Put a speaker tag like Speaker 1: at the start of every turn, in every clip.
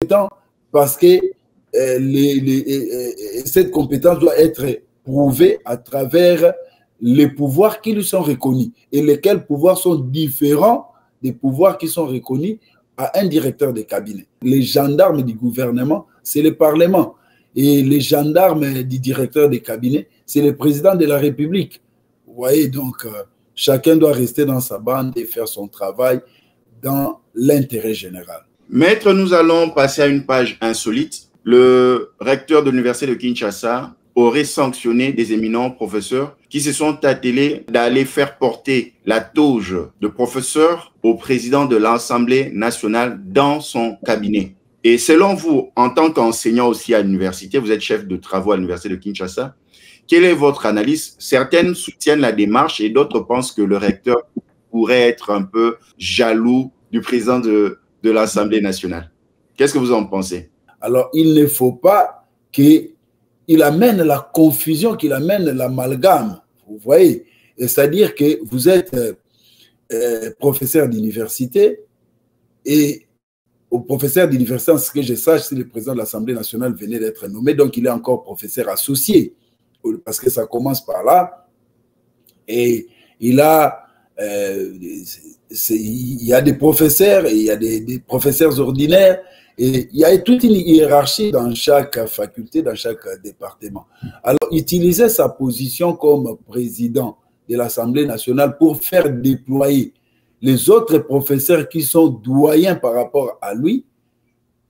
Speaker 1: compétent parce que cette compétence doit être prouvée à travers les pouvoirs qui lui sont reconnus et lesquels pouvoirs sont différents des pouvoirs qui sont reconnus à un directeur de cabinet. Les gendarmes du gouvernement, c'est le Parlement. Et les gendarmes du directeur de cabinet, c'est le président de la République. Vous voyez, donc, chacun doit rester dans sa bande et faire son travail dans l'intérêt général.
Speaker 2: Maître, nous allons passer à une page insolite. Le recteur de l'université de Kinshasa aurait sanctionné des éminents professeurs qui se sont attelés d'aller faire porter la toge de professeur au président de l'Assemblée nationale dans son cabinet. Et selon vous, en tant qu'enseignant aussi à l'université, vous êtes chef de travaux à l'université de Kinshasa, quelle est votre analyse? Certaines soutiennent la démarche et d'autres pensent que le recteur pourrait être un peu jaloux du président de l'Assemblée nationale. Qu'est-ce que vous en pensez?
Speaker 1: Alors, il ne faut pas qu'il amène la confusion, qu'il amène l'amalgame. Vous voyez? C'est-à-dire que vous êtes professeur d'université et au professeur d'université, en ce que je sache, si le président de l'Assemblée nationale venait d'être nommé, donc il est encore professeur associé, parce que ça commence par là. Et il a, il y a des professeurs, et il y a des professeurs ordinaires, et il y a toute une hiérarchie dans chaque faculté, dans chaque département. Alors, utiliser sa position comme président de l'Assemblée nationale pour faire déployer les autres professeurs qui sont doyens par rapport à lui,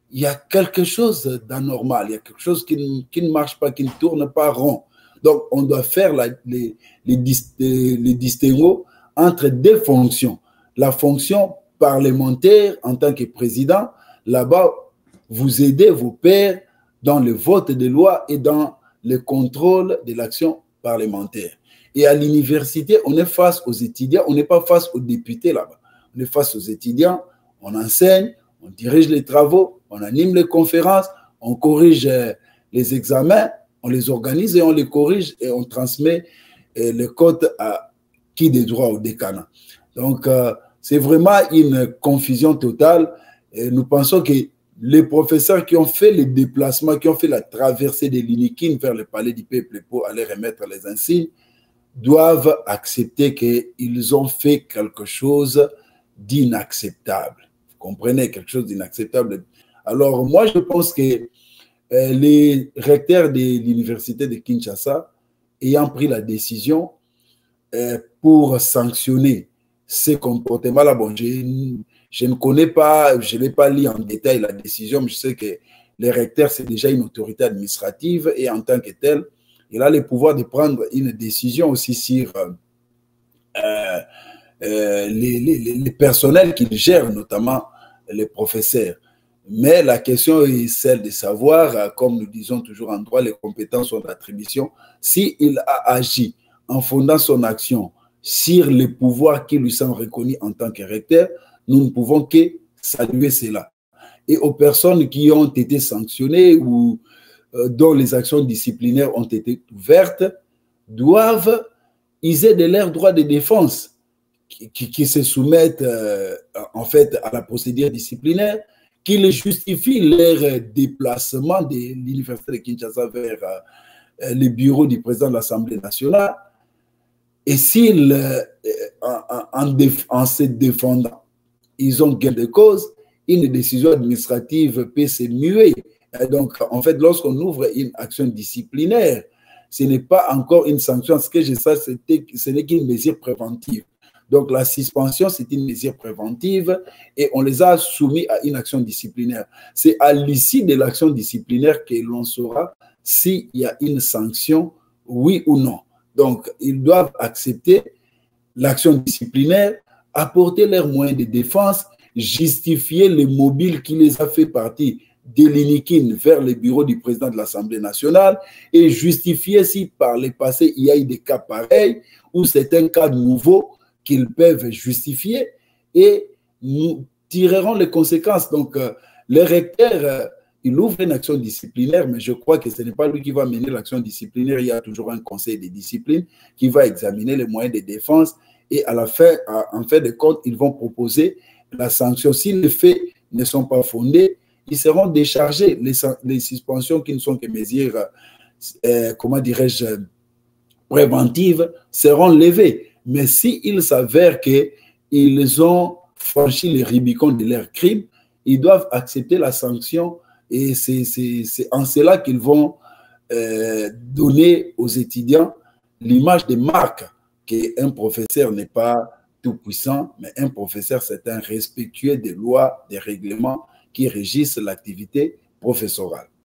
Speaker 1: il y a quelque chose d'anormal, il y a quelque chose qui ne marche pas, qui ne tourne pas rond. Donc, on doit faire les distinguos entre deux fonctions. La fonction parlementaire en tant que président, là-bas, vous aidez vos pairs dans le vote des lois et dans le contrôle de l'action parlementaire. Et à l'université, on est face aux étudiants, on n'est pas face aux députés là-bas. On est face aux étudiants, on enseigne, on dirige les travaux, on anime les conférences, on corrige les examens, on les organise et on les corrige et on transmet les codes à qui des droits au décanat. Donc, c'est vraiment une confusion totale. Et nous pensons que les professeurs qui ont fait les déplacements, qui ont fait la traversée de l'Unikin vers le palais du peuple pour aller remettre les insignes, doivent accepter qu'ils ont fait quelque chose d'inacceptable. Vous comprenez, quelque chose d'inacceptable. Alors, moi, je pense que les recteurs de l'université de Kinshasa, ayant pris la décision pour sanctionner ces comportements-là, bon, je ne connais pas, je n'ai pas lu en détail la décision, mais je sais que le recteur, c'est déjà une autorité administrative et en tant que tel, il a le pouvoir de prendre une décision aussi sur les personnels qu'il gère, notamment les professeurs. Mais la question est celle de savoir, comme nous disons toujours en droit, les compétences sont d'attribution. S'il a agi en fondant son action sur les pouvoirs qui lui sont reconnus en tant que recteur, nous ne pouvons que saluer cela. Et aux personnes qui ont été sanctionnées ou dont les actions disciplinaires ont été ouvertes, doivent user de leurs droits de défense qui se soumettent en fait à la procédure disciplinaire, qu'ils justifient leur déplacement de l'université de Kinshasa vers le bureau du président de l'Assemblée nationale. Et s'ils, en se défendant, ils ont gain de cause, une décision administrative peut se muer. Donc, en fait, lorsqu'on ouvre une action disciplinaire, ce n'est pas encore une sanction. Ce que je sais, ce n'est qu'une mesure préventive. Donc, la suspension, c'est une mesure préventive et on les a soumis à une action disciplinaire. C'est à l'issue de l'action disciplinaire que l'on saura s'il y a une sanction, oui ou non. Donc, ils doivent accepter l'action disciplinaire, apporter leurs moyens de défense, justifier le mobile qui les a fait partie de l'Unikin vers le bureau du président de l'Assemblée nationale et justifier si par le passé il y a eu des cas pareils ou c'est un cas nouveau qu'ils peuvent justifier et nous tirerons les conséquences. Donc, le recteur, il ouvre une action disciplinaire, mais je crois que ce n'est pas lui qui va mener l'action disciplinaire. Il y a toujours un conseil de discipline qui va examiner les moyens de défense et à la fin, en fin de compte, ils vont proposer la sanction. Si les faits ne sont pas fondés, ils seront déchargés. Les suspensions qui ne sont que mesures, comment dirais-je, préventives seront levées. Mais s'il s'avère qu'ils ont franchi les Rubicon de leur crime, ils doivent accepter la sanction et c'est en cela qu'ils vont donner aux étudiants l'image de marque qu'un professeur n'est pas tout puissant, mais un professeur, c'est un respectueux des lois, des règlements qui régissent l'activité professorale.